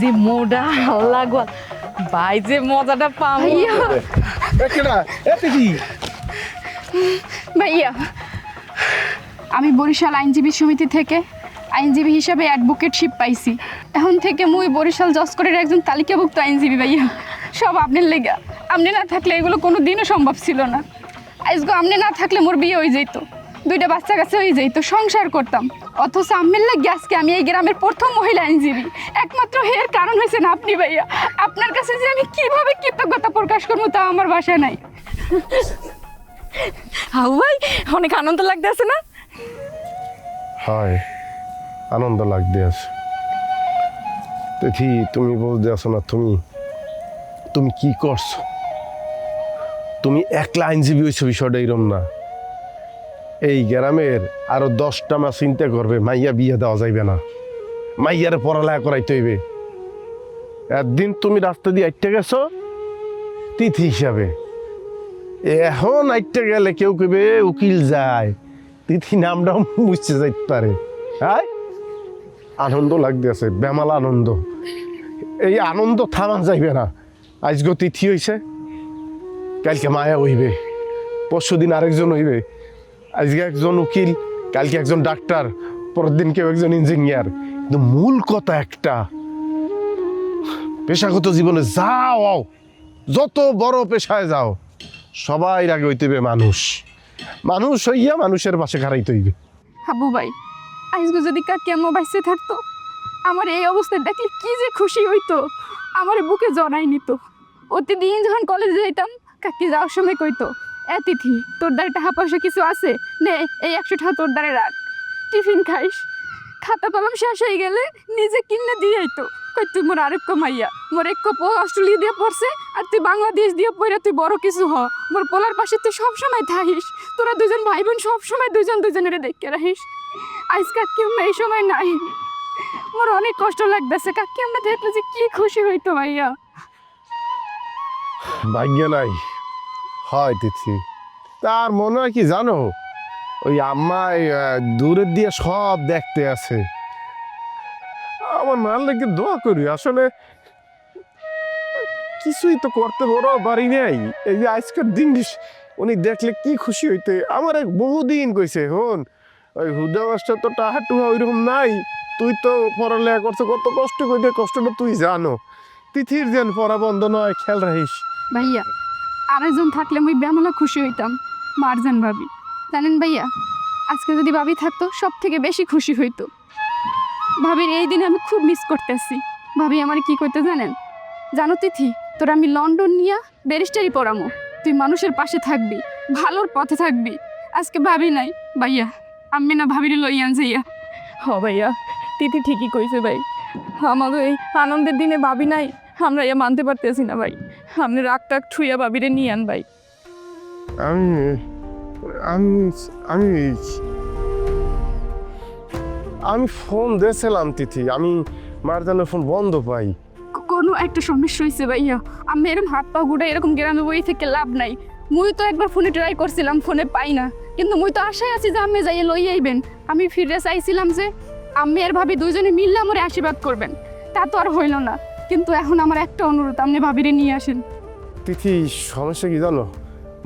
যে মোডা লাগোয়া ভাই যে মজাটা পাবো ভাইয়া আমি বরিশাল আইনজীবী সমিতি থেকে আইনজীবী হিসাবে অ্যাডভোকেটশিপ পাইছি। এখন থেকে মুই বরিশাল জজকোর্টের একজন তালিকাভুক্ত আইনজীবী ভাইয়া। সব আপনার লেগা, আপনি না থাকলে এগুলো কোনো দিনও সম্ভব ছিল না। আজকে আপনি না থাকলে মোর বিয়ে হয়ে যেত, 2টা বাচ্চা কাছে হয়ে যেত, সংসার করতাম। অথচ আমের লাগে আজকে আমি এই গ্রামের প্রথম মহিলা আইনজীবী। একমাত্র এর কারণ হয়েছে না আপনি ভাইয়া। আপনার কাছে যে আমি কিভাবে কৃতজ্ঞতা প্রকাশ করবো তা আমার বাসা নাই। হাউ ভাই অনেক আনন্দ লাগতেছে না? হয়, আনন্দ লাগতে আছে। তিথি, তুমি বলতে আসো না, তুমি কি করছো? তুমি একলা আইনজীবী হয়েছো, বিষয়টা এরম না। এই গ্রামের আরো 10টা মাস চিন্তা করবে, মাইয়া বিয়ে দেওয়া যাইবে না, মাইয়ারে পড়ালেখা করাইতে হইবে। একদিন তুমি রাস্তা দিয়ে আইটে গেছো তিথি হিসাবে, এখন আইটে গেলে কেউ কইবে উকিল যায়, তিথি নামটাও মুছতে যাইতে পারে। হ্যাঁ, আনন্দ লাগতে আছে, বেমাল আনন্দ। এই আনন্দ থামা যাইবে না। আজকে তিথি হইছে, কালকে মায়া হইবে, পরশুদিন আরেকজন হইবে। আজকে একজন উকিল, কালকে একজন ডাক্তার, পরের দিন কেউ একজন ইঞ্জিনিয়ার। কিন্তু মূল কথা একটা, পেশাগত জীবনে যাও, যত বড় পেশায় যাও, সবাই আগে হইতেবে মানুষ। মানুষ হইয়া মানুষের পাশে খারাইতে হইবে। হাবু ভাই, আজকে যদি কাকি আম্মা বাইসে থাকতো, আমার এই অবস্থায় দেখলে কি যে খুশি হইতো, আমার বুকে জড়াই নিত। প্রতিদিন যখন কলেজে যেতাম, কাকি যাওয়ার সময় কইতো, এ তিথি, তোর দ্বারে টাকা পয়সা কিছু আছে, নে এই 100 টাকা তোর দ্বারে রাখ, টিফিন খাইস। খাতা কলম শেষ হয়ে গেলে নিজে কিনে দিয়ে আইতো। কই তুই মোর আরেক মাইয়া, মোর এক অস্ট্রেলিয়া দিয়ে পড়ছে, আর তুই বাংলাদেশ দিয়ে পড়ে তুই বড় কিছু হ। মোর পোলার পাশে তুই সবসময় থাকিস, তোরা দুজন ভাই বোন সবসময় দুজন দুজনের দেখে রাখিস। আজ কাকি আমরা এই সময় নাই, মোর অনেক কষ্ট লাগতেছে। কাকি আমরা দেখলে যে কি খুশি হইতো ভাইয়া। ভাগ্য নাই হয় তিথি। তার মনে হয় কি জানো, ওই আম্মাই দূরের দিয়ে সব দেখতে আছে। আমার মার লেগে দোয়া করি, আসলে কিছুই তো করতে বড় বাড়ি নেই। এই যে আজকের দিন উনি দেখলে কি খুশি হইতে। আমার এক বহুদিন কইছে, হন ওই হুদা মাস্টার তো টাহা টুহা ওইরকম নাই, তুই তো পড়ালেখা করছো, কত কষ্ট করে, কষ্টটা তুই জানো। তিথির যেন পড়া বন্ধ নয়, খেয়াল রাখিস। ভাইয়া আরেকজন থাকলে আমি বেমলা খুশি হইতাম, মারজান ভাবি। জানেন ভাইয়া, আজকে যদি ভাবি থাকতো সব থেকে বেশি খুশি হইতো। ভাবির এই দিনে আমি খুব মিস করতেছি। ভাবি আমার কি করতে জানেন? জানো তিথি, তোর আমি লন্ডন নিয়ে ব্যারিস্টারি পড়ামো, তুই মানুষের পাশে থাকবি, ভালোর পথে থাকবি। আজকে ভাবি নাই ভাইয়া, আমি না ভাবির লইয়ান যাইয়া। হ ভাইয়া, তিথি ঠিকই কইছে ভাই। আমাদের এই আনন্দের দিনে ভাবি নাই, আমরা ইয়া মানতে পারতেছি না ভাই। আপনি রাগ টাক ঠুইয়া ভাবিরে নিয়ে আন ভাই। আমি আমি আমি আমি ফোন দিয়েছিলাম তিথি, আমি মারজানের ফোন বন্ধ পাই। কোনো একটা সমস্যা হয়েছে ভাইয়া। আমি এরকম হাত পা গুড়ে এরকম গ্রামে বই থেকে লাভ নাই। মুই তো একবার ফোনে ট্রাই করছিলাম, ফোনে পাই না। কিন্তু মুই তো আশায় আছি যে আমি যাইয়ে লই আইবেন। আমি ফিরে চাইছিলাম যে আমি আর ভাবি দুইজনে মিললে আমার আশীর্বাদ করবেন, তা তো আর হইল না। কিন্তু এখন আমার একটা অনুরোধ, আপনি ভাবিরে নিয়ে আসেন। তিথি, সমস্যা কি জানো,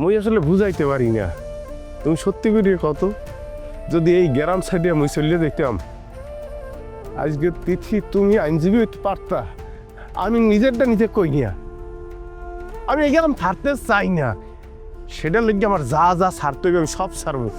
মুই আসলে বুঝাইতে পারি না। তুমি সত্যি করে কত, যদি এই গ্রাম সাইডে মুই চলিয়ে দেখতাম, আজকে তিথি তুমি আইনজীবী হইতে পারতা। আমি নিজেরটা নিজে কই নিয়া, আমি এই গ্রাম ছাড়তে চাই না। সেটার লেগে আমার যা যা ছাড়তে হবে আমি সব ছাড়বো।